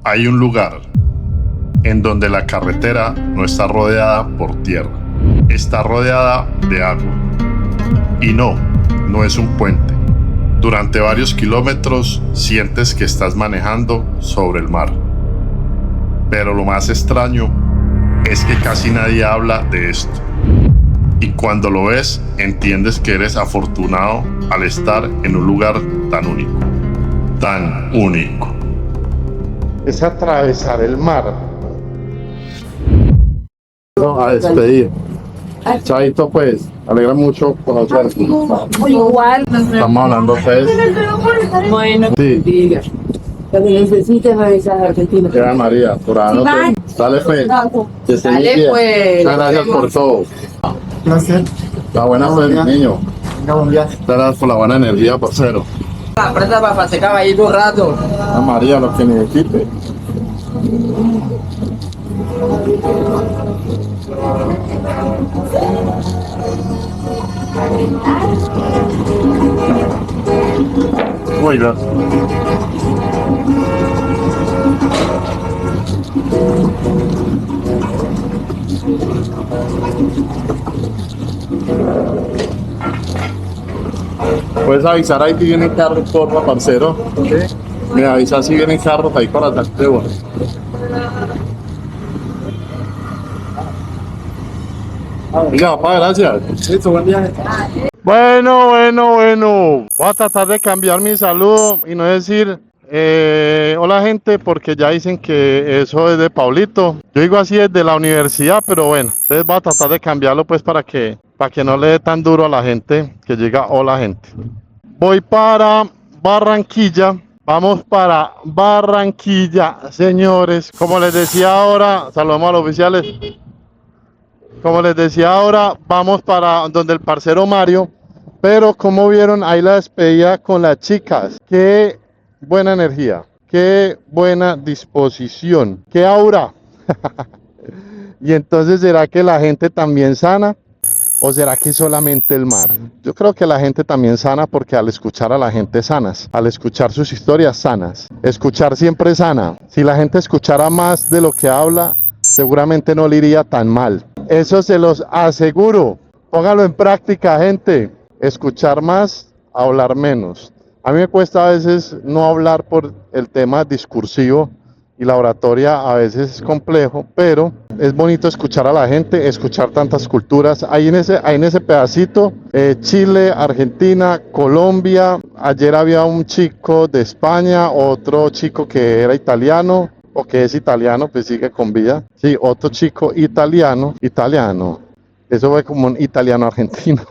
Hay un lugar en donde la carretera no está rodeada por tierra, está rodeada de agua. Y no es un puente. Durante varios kilómetros sientes que estás manejando sobre el mar. Pero lo más extraño es que casi nadie habla de esto. Y cuando lo ves, entiendes que eres afortunado al estar en un lugar tan único. Tan único. Es atravesar el mar. No, a despedir. Chaito, pues, alegra mucho conocerte. Igual. Estamos hablando ustedes. Bueno, Sí. lo que necesites revisar Argentina. Queda María, por ahí. Dale, pues. Que esté muy Dale, bien. pues. Muchas gracias por todo. Gracias. La buena fe, niño. Venga, buen viaje. Muchas gracias por la buena energía, parcero. Aprenda para hacer caballito un rato. A María, lo que necesite. Muy bien. Puedes avisar ahí que vienen carros, porfa, parcero. ¿Sí? Me avisas si vienen carros ahí para darte bueno. Venga, papá, gracias. Listo, buen viaje. Bueno. Voy a tratar de cambiar mi saludo y no decir hola gente, porque ya dicen que eso es de Paulito. Yo digo así desde la universidad, pero bueno, entonces voy a tratar de cambiarlo pues para que no le dé tan duro a la gente que llega hola gente. Voy para Barranquilla. Vamos para Barranquilla, señores. Como les decía ahora, saludamos a los oficiales. Como les decía ahora, vamos para donde el parcero Mario. Pero como vieron, ahí la despedida con las chicas. Qué buena energía, qué buena disposición, qué aura. Y entonces, ¿será que la gente también sana? ¿O será que solamente el mar? Yo creo que la gente también sana, porque al escuchar a la gente sanas, al escuchar sus historias sanas, escuchar siempre sana. Si la gente escuchara más de lo que habla, seguramente no le iría tan mal. Eso se los aseguro. Póngalo en práctica, gente. Escuchar más, hablar menos. A mí me cuesta a veces no hablar por el tema discursivo, y la oratoria a veces es complejo, pero es bonito escuchar a la gente, escuchar tantas culturas. Ahí en ese pedacito, Chile, Argentina, Colombia. Ayer había un chico de España, otro chico que era italiano, o que es italiano, pues sigue con vida. Sí, otro chico italiano. Eso fue como un italiano argentino.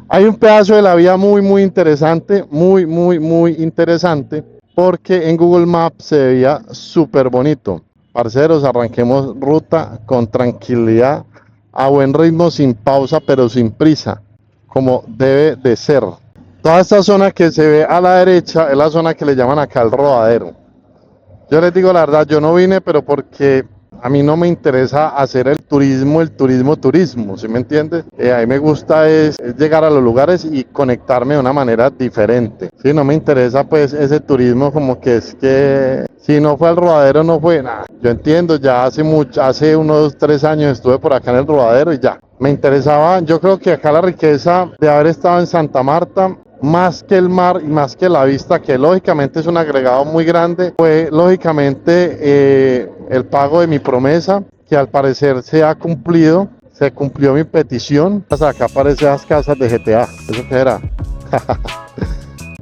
Hay un pedazo de la vía muy interesante, muy interesante, porque en Google Maps se veía súper bonito. Parceros, arranquemos ruta con tranquilidad, a buen ritmo, sin pausa, pero sin prisa, como debe de ser. Toda esta zona que se ve a la derecha es la zona que le llaman acá el Rodadero. Yo les digo la verdad, yo no vine, pero porque a mí no me interesa hacer el turismo, ¿sí me entiendes? A mí me gusta es llegar a los lugares y conectarme de una manera diferente. Sí, no me interesa pues ese turismo como que es que si no fue al Rodadero no fue nada. Yo entiendo, ya hace unos 3 años estuve por acá en el Rodadero y ya. Me interesaba, yo creo que acá la riqueza de haber estado en Santa Marta, más que el mar y más que la vista, que lógicamente es un agregado muy grande, fue lógicamente el pago de mi promesa, que al parecer se ha cumplido. Se cumplió mi petición. Hasta acá aparecen las casas de GTA. ¿Eso qué era?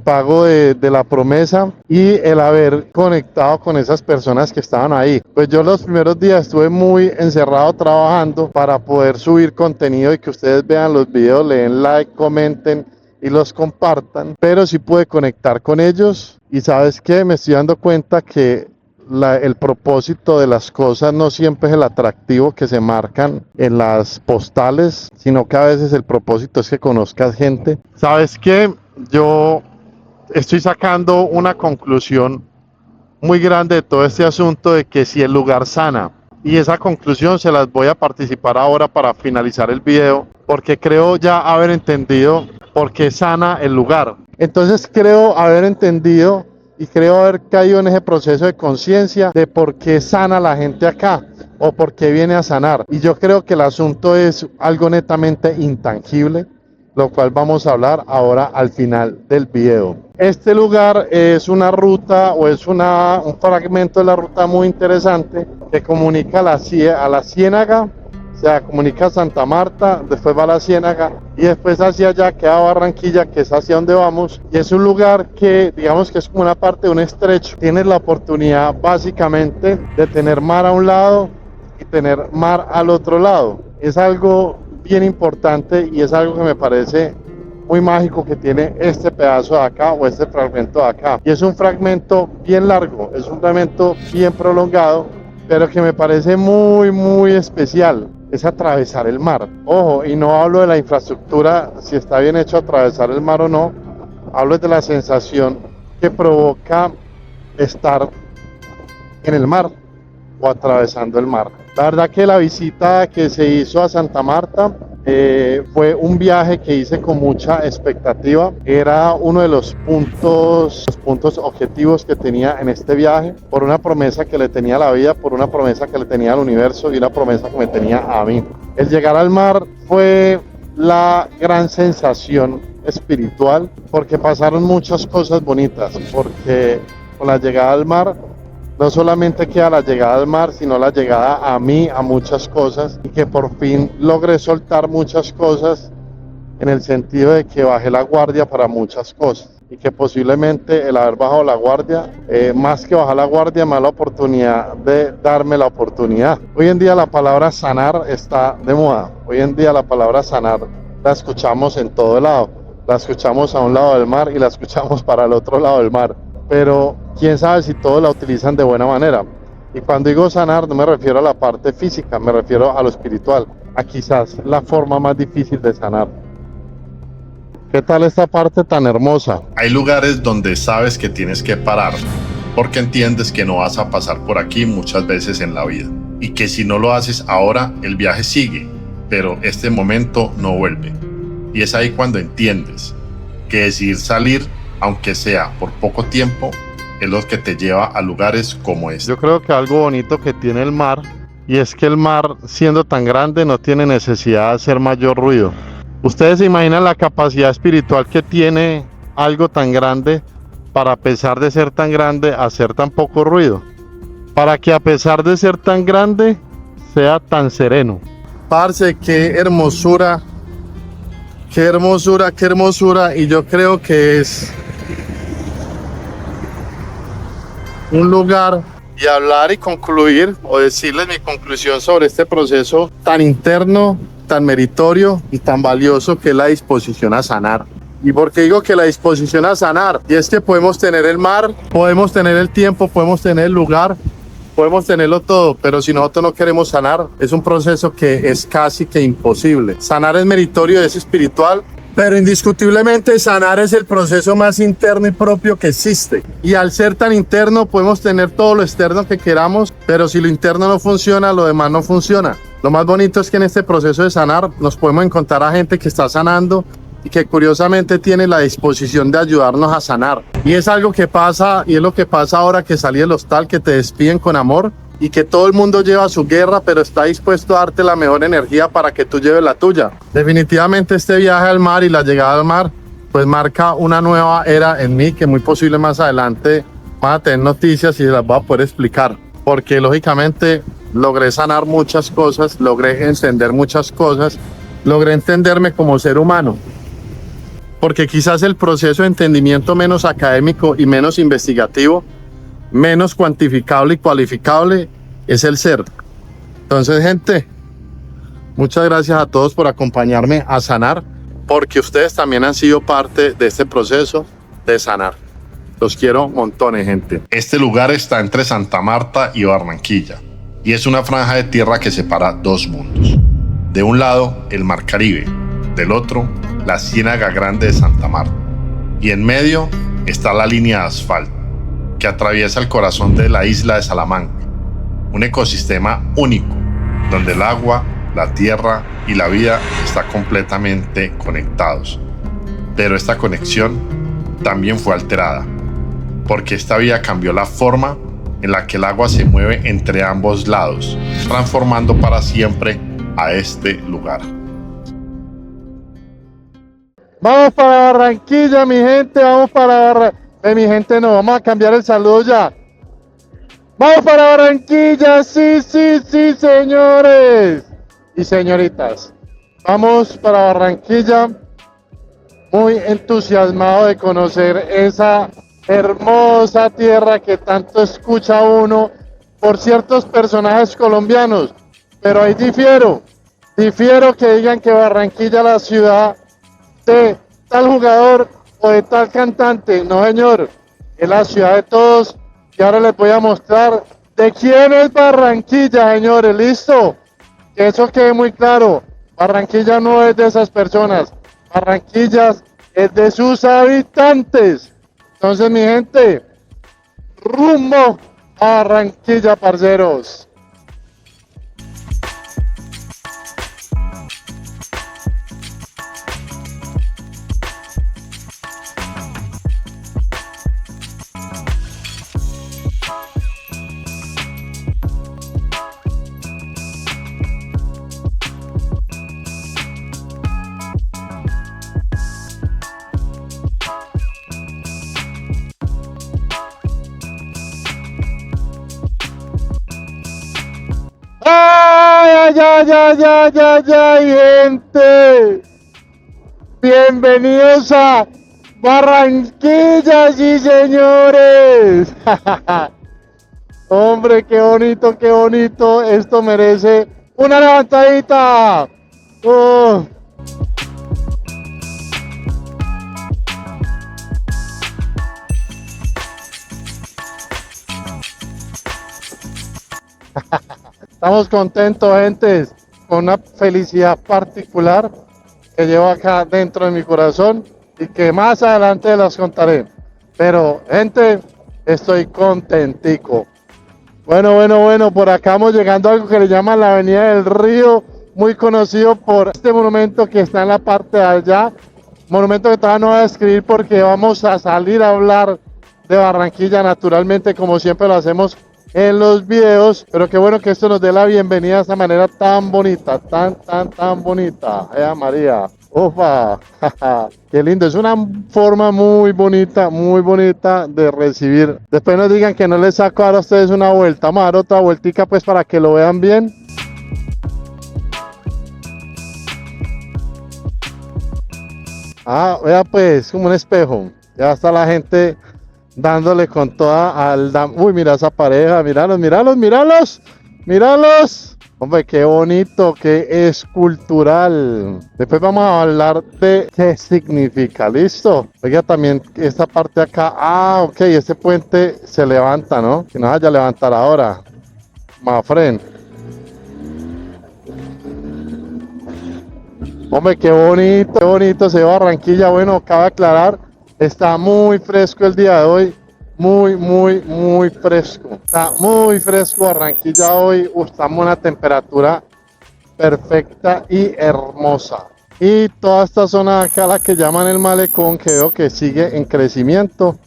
Pago de la promesa y el haber conectado con esas personas que estaban ahí. Pues yo los primeros días estuve muy encerrado trabajando para poder subir contenido y que ustedes vean los videos, le den like, comenten y los compartan, pero sí pude conectar con ellos. Y sabes qué, me estoy dando cuenta que el propósito de las cosas no siempre es el atractivo que se marcan en las postales, sino que a veces el propósito es que conozcas gente. ¿Sabes qué? Yo estoy sacando una conclusión muy grande de todo este asunto, de que si el lugar sana, y esa conclusión se las voy a participar ahora para finalizar el video, porque creo ya haber entendido por qué sana el lugar. Entonces creo haber entendido y creo haber caído en ese proceso de conciencia de por qué sana la gente acá o por qué viene a sanar. Y yo creo que el asunto es algo netamente intangible, lo cual vamos a hablar ahora al final del video. Este lugar es una ruta o es un fragmento de la ruta muy interesante que comunica a la Ciénaga, o sea, comunica a Santa Marta, después va a la Ciénaga y después hacia allá queda Barranquilla, que es hacia donde vamos, y es un lugar que digamos que es como una parte de un estrecho. Tienes la oportunidad básicamente de tener mar a un lado y tener mar al otro lado. Es algo bien importante y es algo que me parece muy mágico que tiene este pedazo de acá o este fragmento de acá. Y es un fragmento bien largo, es un fragmento bien prolongado, pero que me parece muy especial. Es atravesar el mar. Ojo, y no hablo de la infraestructura, si está bien hecho atravesar el mar o no, hablo de la sensación que provoca estar en el mar o atravesando el mar. La verdad que la visita que se hizo a Santa Marta fue un viaje que hice con mucha expectativa. Era uno de los puntos objetivos que tenía en este viaje, por una promesa que le tenía a la vida, por una promesa que le tenía al universo y una promesa que me tenía a mí. El llegar al mar fue la gran sensación espiritual, porque pasaron muchas cosas bonitas, porque con la llegada al mar no solamente queda la llegada al mar, sino la llegada a mí, a muchas cosas, y que por fin logré soltar muchas cosas en el sentido de que bajé la guardia para muchas cosas, y que posiblemente el haber bajado la guardia, más que bajar la guardia, me da la oportunidad de darme la oportunidad. Hoy en día la palabra sanar está de moda. Hoy en día la palabra sanar la escuchamos en todo lado. La escuchamos a un lado del mar y la escuchamos para el otro lado del mar. Pero quién sabe si todos la utilizan de buena manera. Y cuando digo sanar no me refiero a la parte física, me refiero a lo espiritual, a quizás la forma más difícil de sanar. ¿Qué tal esta parte tan hermosa? Hay lugares donde sabes que tienes que parar, porque entiendes que no vas a pasar por aquí muchas veces en la vida, y que si no lo haces ahora, el viaje sigue, pero este momento no vuelve. Y es ahí cuando entiendes que decidir salir, aunque sea por poco tiempo, es lo que te lleva a lugares como este. Yo creo que algo bonito que tiene el mar, y es que el mar, siendo tan grande, no tiene necesidad de hacer mayor ruido. Ustedes se imaginan la capacidad espiritual que tiene algo tan grande para, a pesar de ser tan grande, hacer tan poco ruido. Para que a pesar de ser tan grande, sea tan sereno. Parce, qué hermosura, qué hermosura, qué hermosura. Y yo creo que es un lugar, y hablar y concluir o decirles mi conclusión sobre este proceso tan interno, tan meritorio y tan valioso, que es la disposición a sanar. ¿Y por qué digo que la disposición a sanar? Y es que podemos tener el mar, podemos tener el tiempo, podemos tener el lugar, podemos tenerlo todo, pero si nosotros no queremos sanar, es un proceso que es casi que imposible. Sanar es meritorio, es espiritual, pero indiscutiblemente sanar es el proceso más interno y propio que existe. Y al ser tan interno podemos tener todo lo externo que queramos, pero si lo interno no funciona, lo demás no funciona. Lo más bonito es que en este proceso de sanar nos podemos encontrar a gente que está sanando y que curiosamente tiene la disposición de ayudarnos a sanar. Y es algo que pasa, y es lo que pasa ahora que salí del hostal, que te despiden con amor y que todo el mundo lleva su guerra, pero está dispuesto a darte la mejor energía para que tú lleves la tuya. Definitivamente este viaje al mar y la llegada al mar pues marca una nueva era en mí, que muy posible más adelante van a tener noticias y las voy a poder explicar, porque lógicamente logré sanar muchas cosas, logré entender muchas cosas, logré entenderme como ser humano, porque quizás el proceso de entendimiento menos académico y menos investigativo, menos cuantificable y cualificable, es el ser. Entonces, gente, muchas gracias a todos por acompañarme a sanar, porque ustedes también han sido parte de este proceso de sanar. Los quiero montones, gente. Este lugar está entre Santa Marta y Barranquilla, y es una franja de tierra que separa dos mundos. De un lado, el Mar Caribe, del otro, la Ciénaga Grande de Santa Marta, y en medio está la línea de asfalto que atraviesa el corazón de la isla de Salamanca, un ecosistema único, donde el agua, la tierra y la vida están completamente conectados. Pero esta conexión también fue alterada porque esta vía cambió la forma en la que el agua se mueve entre ambos lados, transformando para siempre a este lugar. Vamos para Barranquilla, mi gente, vamos para Barranquilla. Mi gente, no, vamos a cambiar el saludo ya. Vamos para Barranquilla, sí, sí, sí, señores y señoritas. Vamos para Barranquilla, muy entusiasmado de conocer esa hermosa tierra que tanto escucha uno por ciertos personajes colombianos. Pero ahí difiero que digan que Barranquilla es la ciudad de tal jugador o de tal cantante. No, señor, es la ciudad de todos y ahora les voy a mostrar de quién es Barranquilla, señores. ¿Listo? Que eso quede muy claro. Barranquilla no es de esas personas. Barranquilla es de sus habitantes. Entonces, mi gente, rumbo a Barranquilla, parceros. ¡Ay, ay, ay, ay, ay, ay, gente! Bienvenidos a Barranquilla, sí, señores. Hombre, qué bonito, qué bonito. Esto merece una levantadita. Oh. Estamos contentos, gente, con una felicidad particular que llevo acá dentro de mi corazón y que más adelante las contaré. Pero, gente, estoy contentico. Bueno, por acá vamos llegando a algo que le llaman la Avenida del Río, muy conocido por este monumento que está en la parte de allá. Monumento que todavía no voy a describir porque vamos a salir a hablar de Barranquilla naturalmente, como siempre lo hacemos en los videos, pero qué bueno que esto nos dé la bienvenida de esta manera tan bonita, tan bonita. María, opa, qué lindo, es una forma muy bonita de recibir. Después nos digan que no les saco ahora a ustedes una vuelta, vamos a dar otra vueltica pues para que lo vean bien. Vea pues, como un espejo, ya está la gente dándole con toda al dam. Uy, mira esa pareja, míralos. Hombre, qué bonito, qué escultural. Después vamos a hablar de qué significa, ¿listo? Oiga, también esta parte de acá, ok, este puente se levanta, ¿no? Que no vaya a levantar ahora. Mafren. Hombre, qué bonito se ve Barranquilla. Bueno, cabe aclarar, está muy fresco el día de hoy, muy fresco. Está muy fresco Barranquilla hoy, estamos en una temperatura perfecta y hermosa. Y toda esta zona de acá, la que llaman el malecón, que veo que sigue en crecimiento,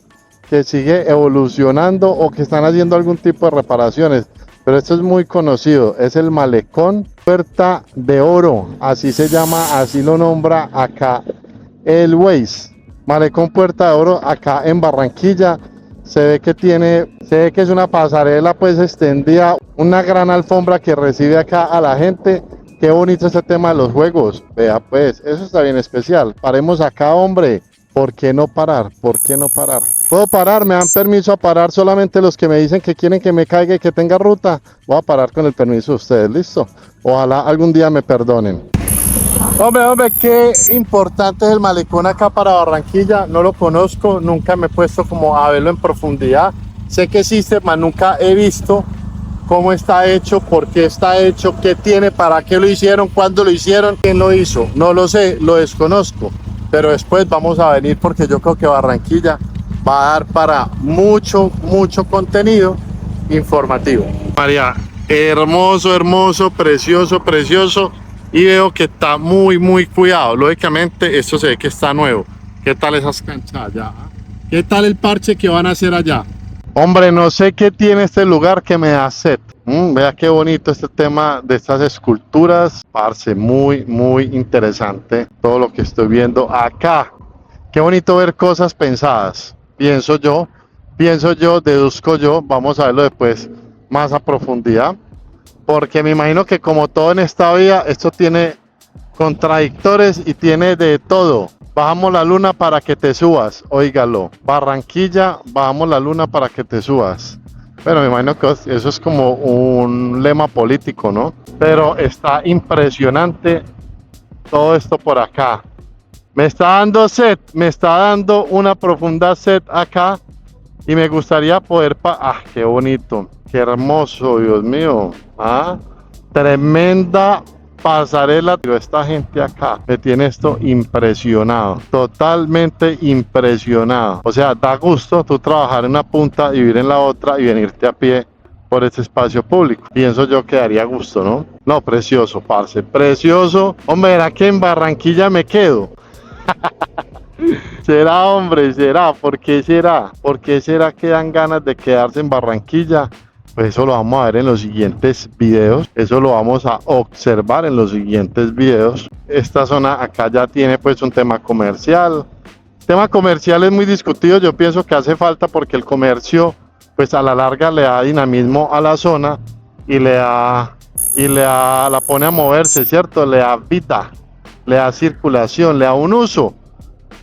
que sigue evolucionando o que están haciendo algún tipo de reparaciones. Pero esto es muy conocido, es el malecón Puerta de Oro, así se llama, así lo nombra acá el Waze. Malecón Puerta de Oro acá en Barranquilla. Se ve que es una pasarela pues extendida, una gran alfombra que recibe acá a la gente. Qué bonito este tema de los juegos. Vea pues, eso está bien especial. Paremos acá, hombre. ¿Por qué no parar? ¿Puedo parar? ¿Me dan permiso a parar? Solamente los que me dicen que quieren que me caiga y que tenga ruta. Voy a parar con el permiso de ustedes, ¿listo? Ojalá algún día me perdonen. Hombre, qué importante es el malecón acá para Barranquilla. No lo conozco, nunca me he puesto como a verlo en profundidad. Sé que existe, pero nunca he visto cómo está hecho, por qué está hecho, qué tiene, para qué lo hicieron, cuándo lo hicieron, quién lo hizo. No lo sé, lo desconozco. Pero después vamos a venir porque yo creo que Barranquilla va a dar para mucho contenido informativo. María, hermoso, precioso. Y veo que está muy cuidado. Lógicamente esto se ve que está nuevo. ¿Qué tal esas canchas allá? ¿Qué tal el parche que van a hacer allá? Hombre, no sé qué tiene este lugar que me da sed. Vea qué bonito este tema de estas esculturas. Parce, muy, muy interesante todo lo que estoy viendo acá. Qué bonito ver cosas pensadas. Pienso yo, deduzco yo. Vamos a verlo después más a profundidad. Porque me imagino que como todo en esta vida, esto tiene contradictores y tiene de todo. Bajamos la luna para que te subas, óigalo. Barranquilla, bajamos la luna para que te subas. Bueno, me imagino que eso es como un lema político, ¿no? Pero está impresionante todo esto por acá. Me está dando sed, me está dando una profunda sed acá. Y me gustaría poder... qué bonito, qué hermoso, Dios mío. Tremenda pasarela, pero esta gente acá me tiene esto impresionado, totalmente impresionado. O sea, da gusto tú trabajar en una punta y vivir en la otra y venirte a pie por este espacio público. Pienso yo que daría gusto, ¿no? No, precioso, parce, precioso. Hombre, ¿será que en Barranquilla me quedo? ¿Será, hombre? ¿Será? ¿Por qué será? ¿Por qué será que dan ganas de quedarse en Barranquilla? Pues eso lo vamos a ver en los siguientes videos, eso lo vamos a observar en los siguientes videos. Esta zona acá ya tiene pues un tema comercial. El tema comercial es muy discutido, yo pienso que hace falta porque el comercio pues a la larga le da dinamismo a la zona y la pone a moverse, ¿cierto? Le da vida, le da circulación, le da un uso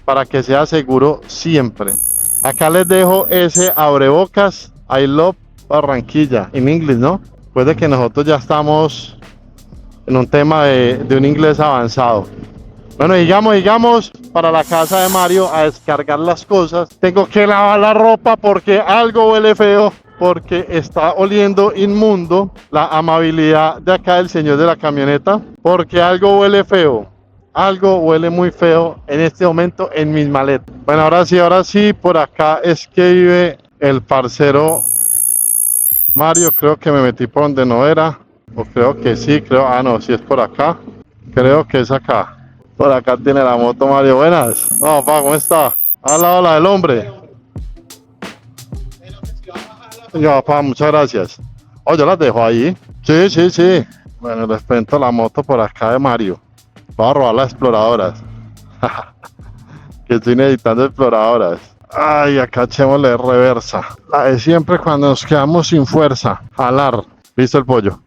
para que sea seguro siempre. Acá les dejo ese abrebocas, I love Barranquilla, en inglés, ¿no? Pues de que nosotros ya estamos en un tema de un inglés avanzado. Bueno, digamos, para la casa de Mario a descargar las cosas. Tengo que lavar la ropa porque algo huele feo, porque está oliendo inmundo la amabilidad de acá del señor de la camioneta, porque algo huele feo. Algo huele muy feo en este momento en mis maletas. Bueno, ahora sí, por acá es que vive el parcero Mario. Creo que me metí por donde no era, o creo que sí, no, sí es por acá, creo que es acá. Por acá tiene la moto Mario. Buenas. No, papá, ¿cómo está? Hola, el hombre. Yo, papá, muchas gracias. Oh, yo las dejo ahí. Sí. Bueno, les presento la moto por acá de Mario. Voy a robar las exploradoras. Que estoy necesitando exploradoras. Ay, acá echémosle reversa. La de siempre cuando nos quedamos sin fuerza. Jalar. ¿Listo el pollo?